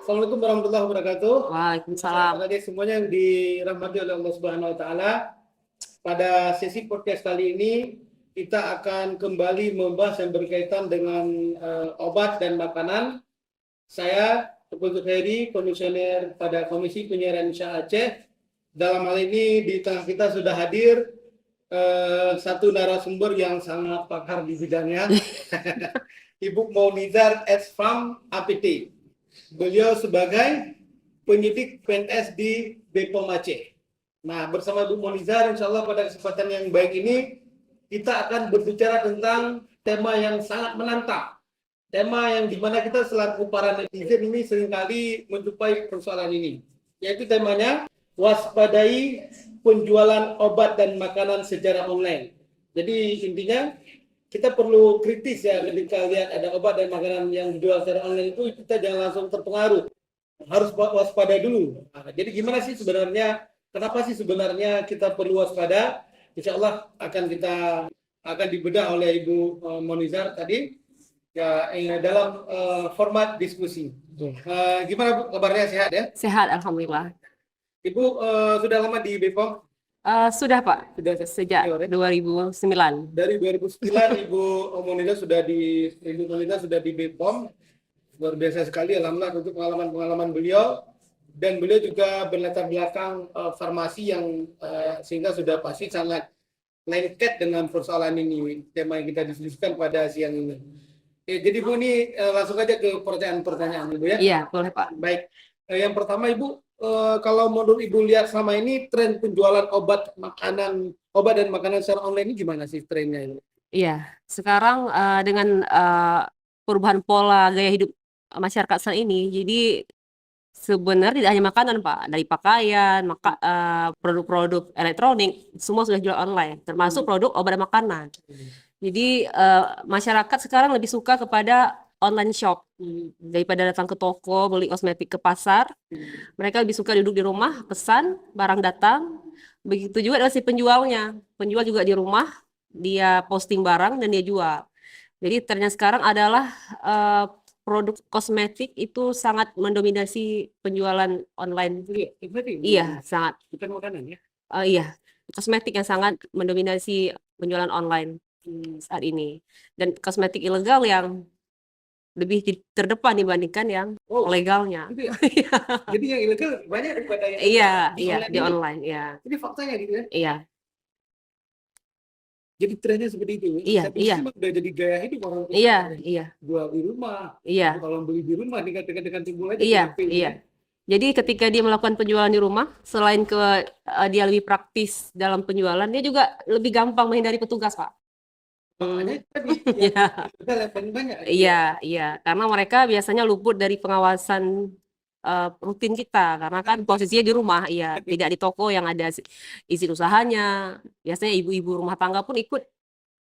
Assalamualaikum warahmatullahi wabarakatuh. Waalaikumsalam. Pada semuanya yang dirahmati oleh Allah Subhanahu wa taala. Pada sesi podcast kali ini kita akan kembali membahas yang berkaitan dengan obat dan makanan. Saya Teguh Heri, komisioner pada Komisi Penyiaran Indonesia Aceh. Dalam hal ini di tengah kita sudah hadir satu narasumber yang sangat pakar di bidangnya, Ibu Maunizar Esfam APT. Beliau sebagai penyidik PNS di Bepom Aceh. Nah, bersama Bu Maunizar, insya Allah pada kesempatan yang baik ini, kita akan berbicara tentang tema yang sangat menantang. Tema yang dimana kita selaku para netizen ini seringkali menjumpai persoalan ini. Yaitu temanya, waspadai penjualan obat dan makanan secara online. Jadi intinya, kita perlu kritis ya ketika lihat ada obat dan makanan yang dijual secara online itu, kita jangan langsung terpengaruh. Harus waspada dulu. Nah, jadi gimana sih sebenarnya, kenapa sih sebenarnya kita perlu waspada? Insya Allah akan dibedah oleh Ibu Maunizar tadi ya dalam format diskusi. Gimana Bu kabarnya, sehat ya? Sehat, alhamdulillah. Ibu sudah lama di Bepom? Sudah Pak, Sudah sejak 2009. Dari 2009 Ibu Maunizar sudah di Bepom. Luar biasa sekali, alhamdulillah untuk pengalaman-pengalaman beliau, dan beliau juga berlatar belakang farmasi yang sehingga sudah pasti sangat lengket dengan persoalan ini, tema yang kita diskusikan pada siang ini. Jadi Bu, ini langsung aja ke pertanyaan-pertanyaan Ibu ya. Iya, boleh Pak. Baik, yang pertama Ibu, kalau menurut Ibu lihat selama ini tren penjualan obat dan makanan secara online ini gimana sih trennya ini? Iya, sekarang dengan perubahan pola gaya hidup masyarakat saat ini, jadi sebenarnya tidak hanya makanan Pak, dari pakaian, produk-produk elektronik, semua sudah jual online, termasuk produk obat dan makanan. Jadi masyarakat sekarang lebih suka kepada online shop daripada datang ke toko beli kosmetik ke pasar. Mereka lebih suka duduk di rumah, pesan, barang datang. Begitu juga dengan si penjualnya. Penjual juga di rumah, dia posting barang dan dia jual. Jadi ternyata sekarang adalah produk kosmetik itu sangat mendominasi penjualan online. Iya, sangat. Bukan makanan ya? Iya, kosmetik yang sangat mendominasi penjualan online saat ini. Dan kosmetik ilegal yang lebih terdepan dibandingkan yang legalnya. Gitu ya? Jadi yang ilegal banyak daripada yang Iya, di online, iya. Ini faktanya gitu ya? Iya. Jadi trennya seperti itu. Iya, iya. Udah jadi gaya hidup orang. Iya. Jual di rumah. Iya. Kalau beli di rumah dengan timbul aja. Iya. Jadi ketika dia melakukan penjualan di rumah, selain dia lebih praktis dalam penjualan, dia juga lebih gampang menghindari petugas, Pak. Makanya tadi banyak. Iya. Karena mereka biasanya luput dari pengawasan rutin kita, karena kan posisinya di rumah, iya, tidak di toko yang ada izin usahanya. Biasanya ibu-ibu rumah tangga pun ikut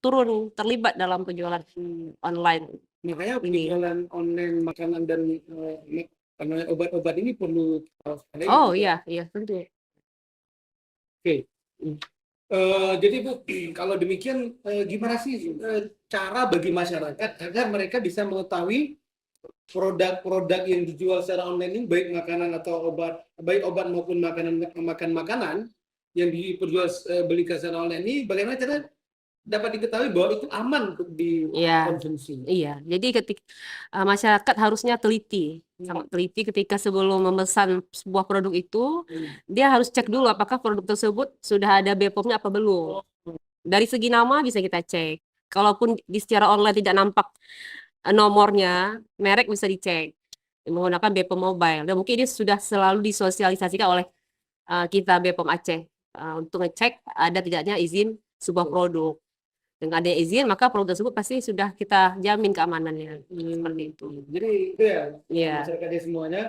turun terlibat dalam penjualan online. Makanya penjualan online makanan dan obat-obat ini perlu. Oh iya, tentu. Oke. Jadi Bu, kalau demikian gimana sih cara bagi masyarakat agar mereka bisa mengetahui produk-produk yang dijual secara online ini, baik makanan atau baik obat maupun makanan yang diperjualbelikan secara online ini, bagaimana cara dapat diketahui bahwa itu aman untuk dikonsumsi? Iya. Jadi ketika masyarakat harusnya sangat teliti ketika sebelum memesan sebuah produk itu, dia harus cek dulu apakah produk tersebut sudah ada BPOM-nya apa belum. Dari segi nama bisa kita cek. Kalaupun secara online tidak nampak nomornya, merek bisa dicek menggunakan BPOM Mobile. Dan mungkin ini sudah selalu disosialisasikan oleh kita BPOM Aceh untuk ngecek ada tidaknya izin sebuah produk. Dengan ada izin, maka produk tersebut pasti sudah kita jamin keamanannya. Seperti itu. Jadi itu ya, masyarakatnya semuanya.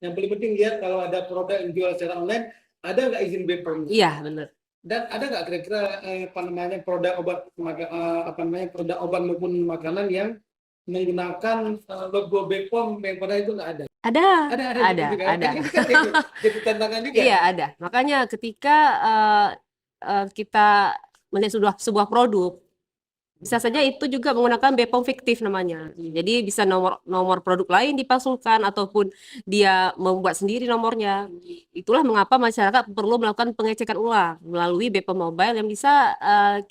Yang paling penting lihat kalau ada produk yang dijual secara online, ada nggak izin BPOM? Iya, benar. Dan ada nggak kira-kira produk obat maupun makanan yang menggunakan logo BPOM yang pada itu nggak ada? Ada. Ini kan jadi tantangan juga. Iya, ada. Makanya ketika kita melihat sebuah produk Bisa saja itu juga menggunakan BPOM fiktif namanya. Jadi bisa nomor produk lain dipalsukan ataupun dia membuat sendiri nomornya. Itulah mengapa masyarakat perlu melakukan pengecekan ulang melalui BPOM Mobile yang bisa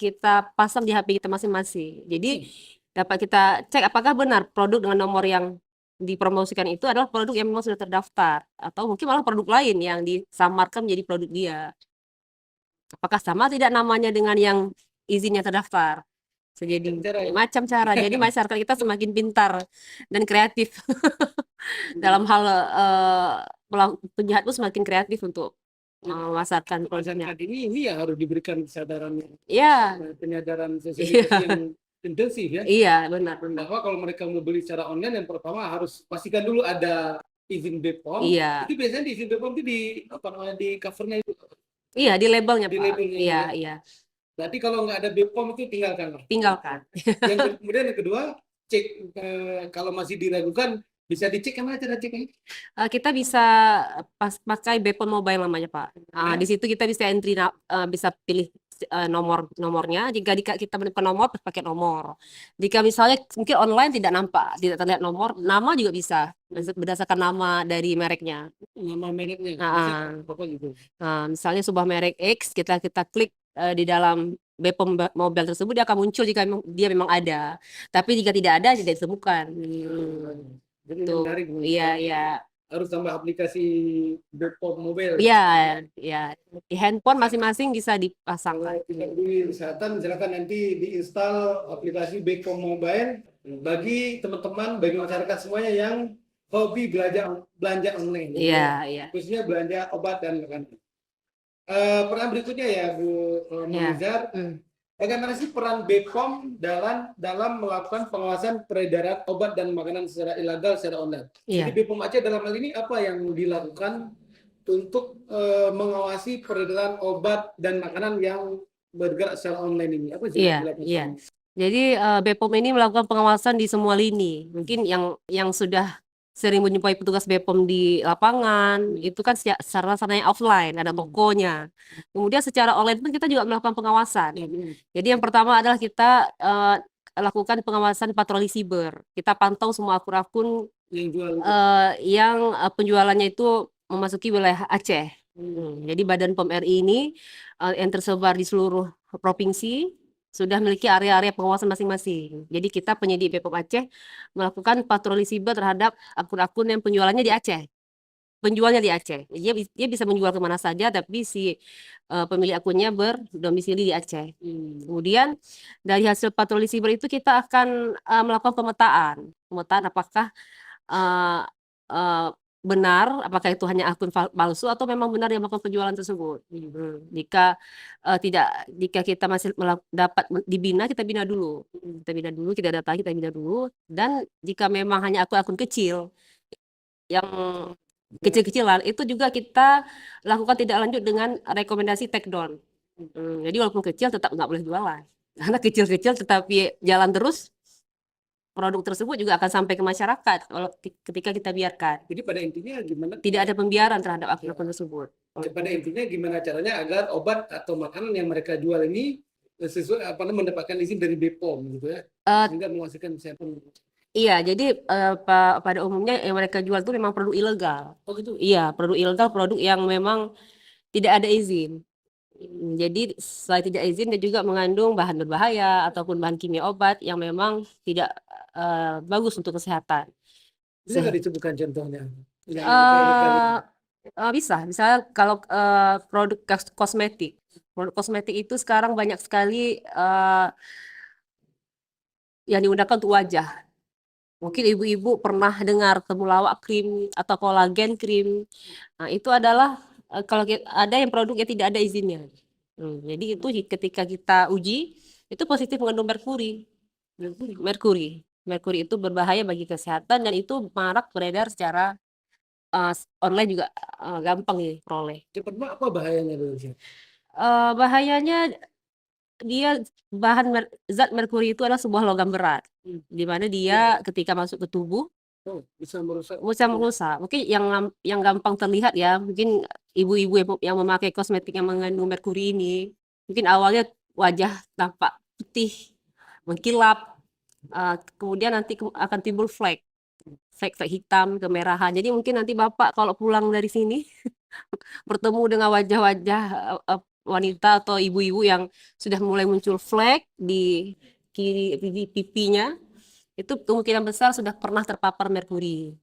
kita pasang di HP kita masing-masing. Jadi dapat kita cek apakah benar produk dengan nomor yang dipromosikan itu adalah produk yang memang sudah terdaftar atau mungkin malah produk lain yang disamarkan menjadi produk dia. Apakah sama tidak namanya dengan yang izinnya terdaftar? Jadi macam cara. Jadi masyarakat kita semakin pintar dan kreatif dalam hal penjahat pun semakin kreatif untuk memasarkan produknya. Masyarakat ini yang harus diberikan kesadaran, Iya, penyadaran iya, sosialisasi yang intensif ya. iya benar. Bahwa kalau mereka mau beli secara online, yang pertama harus pastikan dulu ada izin BPOM. Iya, Itu biasanya di izin BPOM itu di apa namanya, di covernya itu. iya di labelnya Di Pak. labelnya, Iya, ya. iya. Berarti kalau nggak ada BPOM itu tinggalkan. Tinggalkan. Kemudian yang kedua, cek kalau masih diragukan, bisa dicek mana cara ceknya? Kita bisa pakai BPOM Mobile namanya Pak. Di situ kita bisa entry, bisa pilih nomornya. Jika kita menemukan nomor, pakai nomor. Jika misalnya mungkin online tidak nampak, tidak terlihat nomor, nama juga bisa berdasarkan nama dari mereknya. Nama mereknya, apa gitu. Misalnya sebuah merek X, kita klik di dalam BPOM Mobile tersebut, dia akan muncul jika dia memang ada. Tapi jika tidak ada, tidak ditemukan. Jadi Tuh, menarik. iya, iya. Harus tambah aplikasi BPOM Mobile. Iya, ya. Di handphone masing-masing bisa dipasangkan. Kalau tidak di kesehatan, misalkan nanti diinstal aplikasi BPOM Mobile bagi teman-teman, bagi masyarakat semuanya yang hobi belanja online. Iya, iya. Khususnya belanja obat dan makanan. Peran berikutnya ya Bu Ya. Nizar, bagaimana sih peran BPOM dalam melakukan pengawasan peredaran obat dan makanan secara ilegal secara online? Iya. Jadi BPOM Aceh dalam hal ini apa yang dilakukan untuk mengawasi peredaran obat dan makanan yang bergerak secara online ini? Apa sih yang Iya, dilakukan? iya. Jadi BPOM ini melakukan pengawasan di semua lini. Mungkin yang sudah sering menjumpai petugas BPOM di lapangan itu kan sarana-sarananya offline, ada tokonya. Kemudian secara online pun kita juga melakukan pengawasan. Jadi yang pertama adalah kita lakukan pengawasan patroli siber. Kita pantau semua akun-akun Yang jual yang penjualannya itu memasuki wilayah Aceh. Jadi Badan POM RI ini yang tersebar di seluruh provinsi sudah memiliki area-area pengawasan masing-masing. Jadi kita penyidik BPOM Aceh melakukan patroli siber terhadap akun-akun yang penjualannya di Aceh. Penjualnya di Aceh. Dia bisa menjual kemana saja, tapi si pemilik akunnya berdomisili di Aceh. Kemudian dari hasil patroli siber itu kita akan melakukan pemetaan. Pemetaan apakah uh, uh, benar, apakah itu hanya akun palsu atau memang benar yang melakukan penjualan tersebut. Jika kita masih dapat dibina, kita bina dulu. Kita datangi, kita bina dulu. Dan jika memang hanya akun-akun kecil yang kecil-kecilan, itu juga kita lakukan tidak lanjut dengan rekomendasi take down. Jadi walaupun kecil tetap nggak boleh jualan. Karena kecil-kecil tetapi jalan terus, produk tersebut juga akan sampai ke masyarakat ketika kita biarkan. Jadi pada intinya gimana? Tidak ada pembiaran terhadap akun-akun tersebut. Pada intinya gimana caranya agar obat atau makanan yang mereka jual ini sesuai mendapatkan izin dari BPOM gitu ya, sehingga menghasilkan kesehatan. Iya, jadi pada umumnya yang mereka jual itu memang produk ilegal. Oh gitu. Iya, produk ilegal, produk yang memang tidak ada izin. Jadi selain tidak izin, dia juga mengandung bahan berbahaya ataupun bahan kimia obat yang memang tidak bagus untuk kesehatan. Bisa nggak disebutkan contohnya? Bisa, misalnya kalau produk kosmetik itu sekarang banyak sekali yang digunakan untuk wajah. Mungkin ibu-ibu pernah dengar temulawak krim atau kolagen krim. Nah, itu adalah kalau ada yang produknya tidak ada izinnya. Jadi itu ketika kita uji itu positif mengandung merkuri. Merkuri itu berbahaya bagi kesehatan dan itu marak beredar secara online juga gampang diperoleh. Cepat apa bahayanya dulu? Bahayanya dia zat merkuri itu adalah sebuah logam berat, di mana dia ketika masuk ke tubuh bisa merusak. Mungkin yang gampang terlihat ya, mungkin ibu-ibu yang memakai kosmetik yang mengandung merkuri ini, mungkin awalnya wajah tampak putih, mengkilap, kemudian nanti akan timbul flek hitam, kemerahan. Jadi mungkin nanti Bapak kalau pulang dari sini bertemu dengan wajah-wajah wanita atau ibu-ibu yang sudah mulai muncul flek di kiri di pipinya, itu kemungkinan besar sudah pernah terpapar merkuri.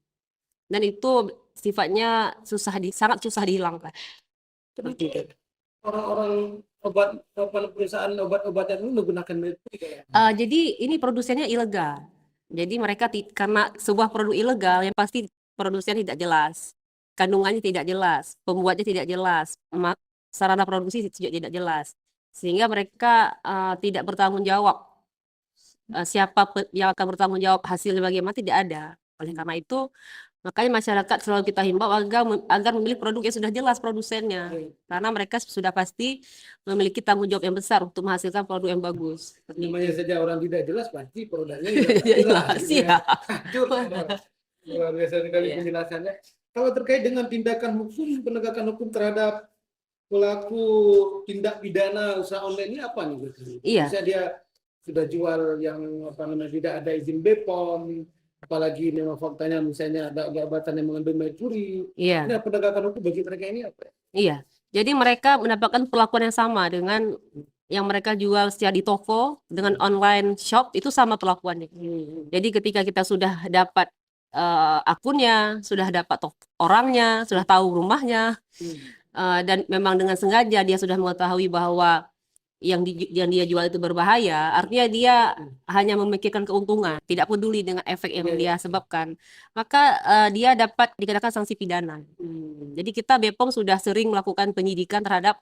Dan itu sifatnya sangat susah dihilangkan. Orang-orang perusahaan obat-obatan ini menggunakan merkuri kayak. Jadi ini produsennya ilegal. Jadi mereka karena sebuah produk ilegal yang pasti produsennya tidak jelas, kandungannya tidak jelas, pembuatnya tidak jelas, sarana produksi juga tidak jelas, sehingga mereka tidak bertanggung jawab. Siapa yang akan bertanggung jawab hasilnya bagaimana tidak ada. Oleh karena itu, makanya masyarakat selalu kita himbau agar memilih produk yang sudah jelas produsennya, karena mereka sudah pasti memiliki tanggung jawab yang besar untuk menghasilkan produk yang bagus. Namanya saja orang tidak jelas, pasti produknya Tidak jelas, ya. Hancur. Luar biasa sekali penjelasannya. Kalau terkait dengan tindakan hukum, penegakan hukum terhadap pelaku tindak pidana usaha online ini apa nih? Iya. Misalnya dia sudah jual yang tidak ada izin BPOM, apalagi memang faktanya misalnya ada obat-obatan yang mengandung merkuri. Iya. Nah, penegakan hukum bagi mereka ini apa? Iya. Jadi mereka mendapatkan perlakuan yang sama dengan yang mereka jual secara di toko dengan online shop, itu sama perlakuannya. Jadi ketika kita sudah dapat akunnya, sudah dapat orangnya, sudah tahu rumahnya, dan memang dengan sengaja dia sudah mengetahui bahwa yang dia jual itu berbahaya, artinya dia hanya memikirkan keuntungan, tidak peduli dengan efek yang dia sebabkan, maka dia dapat dikenakan sanksi pidana. Jadi kita BPOM sudah sering melakukan penyidikan terhadap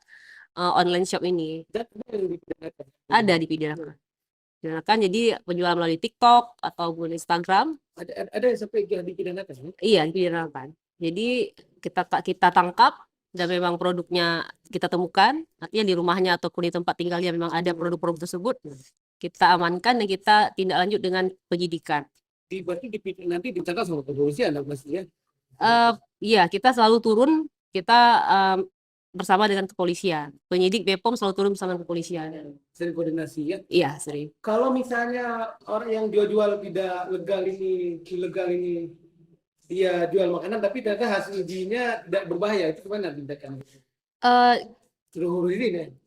online shop ini. Ada dipidanakan. Jadi penjualan melalui TikTok ataupun Instagram. Ada yang sampai dipidanakan? Iya, dipidanakan. Jadi kita tangkap dan memang produknya kita temukan, artinya di rumahnya ataupun di tempat tinggalnya memang ada produk-produk tersebut, kita amankan dan kita tindak lanjut dengan penyidikan. Berarti nanti ditangkap sama kepolisian, pastinya. Iya, kita selalu turun, kita bersama dengan kepolisian. Penyidik BPOM selalu turun bersama kepolisian. Sering koordinasi ya? Iya, sering. Kalau misalnya orang yang jual-jual tidak legal ini, ilegal ini, dia jual makanan tapi ternyata hasil ujinya tidak berbahaya, itu gimana tindakan?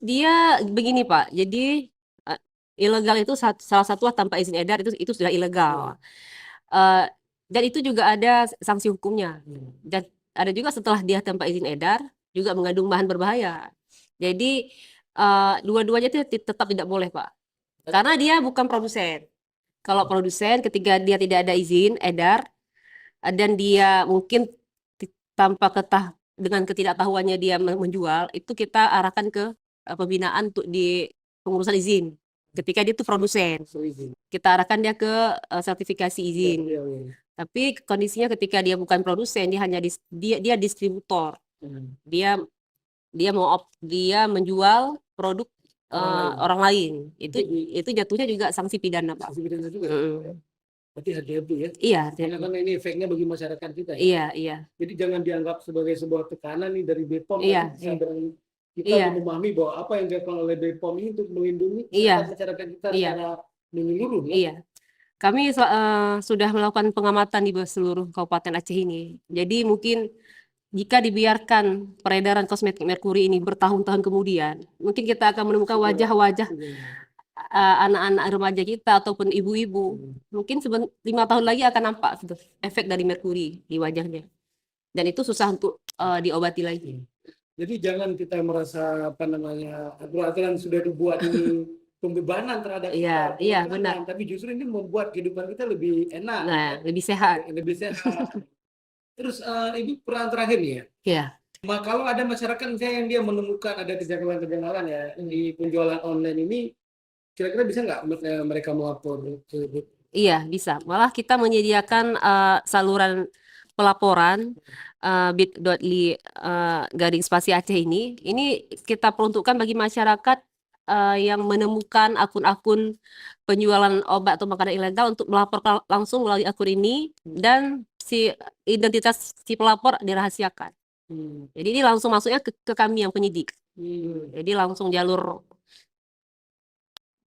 Dia begini Pak, jadi ilegal itu salah satu tanpa izin edar itu sudah ilegal. Dan itu juga ada sanksi hukumnya. Dan ada juga setelah dia tanpa izin edar juga mengandung bahan berbahaya. Jadi dua-duanya itu tetap tidak boleh Pak, karena dia bukan produsen. Kalau produsen ketika dia tidak ada izin edar dan dia mungkin dengan ketidaktahuannya dia menjual, itu kita arahkan ke pembinaan untuk di pengurusan izin. Ketika dia itu produsen, kita arahkan dia ke sertifikasi izin. Tapi kondisinya ketika dia bukan produsen, dia hanya dia distributor. Dia menjual produk orang lain. Itu jatuhnya juga sanksi pidana Pak. Sanksi pidana juga. Berarti hati-hati ya. Iya. Karena ini efeknya bagi masyarakat kita. Iya. Jadi jangan dianggap sebagai sebuah tekanan nih dari BPOM. Iya. Kita memahami bahwa apa yang dilakukan oleh BPOM ini untuk melindungi masyarakat kita secara menyeluruh. Iya. Kami sudah melakukan pengamatan di seluruh Kabupaten Aceh ini. Jadi mungkin jika dibiarkan peredaran kosmetik merkuri ini bertahun-tahun kemudian, mungkin kita akan menemukan wajah-wajah anak-anak remaja kita ataupun ibu-ibu. Mungkin 5 tahun lagi akan nampak efek dari merkuri di wajahnya. Dan itu susah untuk diobati lagi. Jadi jangan kita merasa aturan sudah dibuat ini pembebanan terhadap kita. Iya, benar. Tapi justru ini membuat kehidupan kita lebih enak. Nah, lebih sehat. Terus Ibu peran terakhir nih ya. Iya. Kalau ada masyarakat misalnya yang dia menemukan ada kejanggalan-kejanggalan ya di penjualan online ini, kira-kira bisa nggak mereka melapor? Iya, bisa. Malah kita menyediakan saluran pelaporan bit.ly garing spasi Aceh ini kita peruntukkan bagi masyarakat yang menemukan akun-akun penjualan obat atau makanan ilegal untuk melapor langsung melalui akun ini, dan identitas si pelapor dirahasiakan. Jadi ini langsung masuknya ke kami yang penyidik. Jadi langsung jalur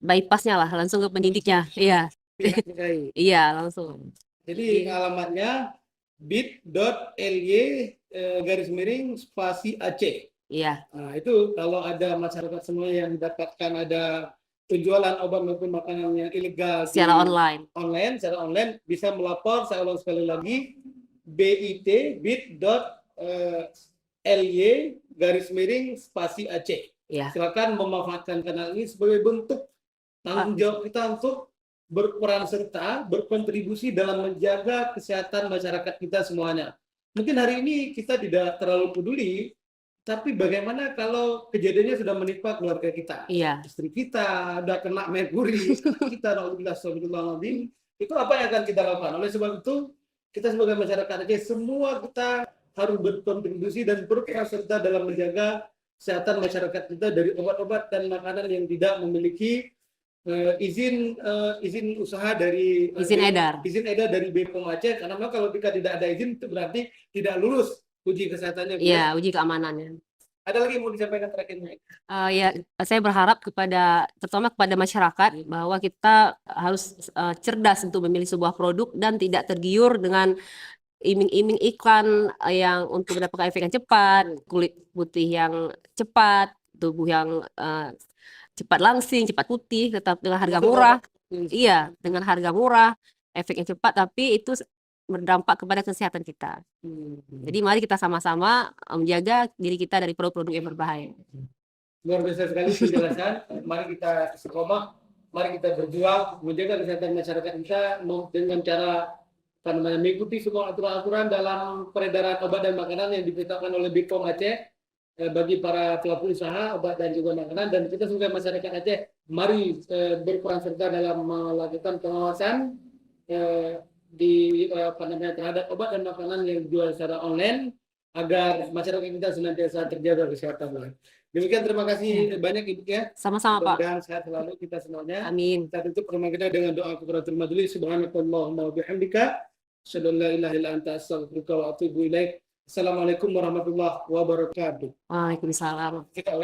bypassnya lah, langsung ke pendidiknya. Iya, pihak terkait. iya langsung. Jadi Iya. alamatnya bit.ly garis miring spasi Aceh. Iya, Nah, itu kalau ada masyarakat semua yang mendapatkan ada penjualan obat maupun makanan yang ilegal secara di online. online, secara online bisa melapor, saya ulang sekali lagi, bit.ly garis miring spasi Aceh. Iya. Silakan memanfaatkan kanal ini sebagai bentuk tanggung jawab kita untuk berperan serta berkontribusi dalam menjaga kesehatan masyarakat kita semuanya. Mungkin hari ini kita tidak terlalu peduli, tapi bagaimana kalau kejadiannya sudah menimpa keluarga kita, Iya. istri kita udah kena merkuri, kita astagfirullahaladzim, itu apa yang akan kita lakukan? Oleh sebab itu, kita sebagai masyarakat Aceh semua kita harus berkontribusi dan berperan serta dalam menjaga kesehatan masyarakat kita dari obat-obat dan makanan yang tidak memiliki izin usaha dari Izin edar. izin edar dari BPOM Aceh, karena memang kalau kita tidak ada izin itu berarti tidak lulus uji kesehatannya. Iya, uji keamanannya. Ada lagi yang mau disampaikan terakhirnya? Ya, saya berharap terutama kepada masyarakat bahwa kita harus cerdas untuk memilih sebuah produk dan tidak tergiur dengan iming-iming iklan yang untuk mendapatkan efek yang cepat, kulit putih yang cepat, tubuh yang cepat langsing, cepat putih, tetap dengan harga murah. Iya, dengan harga murah, efek yang cepat, tapi itu berdampak kepada kesehatan kita. Jadi mari kita sama-sama menjaga diri kita dari produk-produk yang berbahaya. Luar biasa sekali penjelasan. Mari kita istiqomah, mari kita berjuang menjaga kesehatan masyarakat kita dengan cara mengikuti semua aturan-aturan dalam peredaran obat dan makanan yang ditetapkan oleh BPOM Aceh bagi para pelaku usaha obat dan juga makanan, dan kita sebagai masyarakat Aceh mari berperan serta dalam melakukan pengawasan terhadap obat dan makanan yang dijual secara online agar masyarakat kita senantiasa terjaga kesehatan. Demikian, terima kasih banyak Ibu ya. Sama-sama Pak. Mudah-mudahan sehat selalu kita semuanya. Amin. Kita tutup pertemuan kita dengan doa kafaratul majelis. Subhanakallahumma wa bihamdika, asyhadu an la ilaha illa anta, astaghfiruka wa atubu ilaik. Assalamualaikum warahmatullahi wabarakatuh. Waalaikumsalam. Kita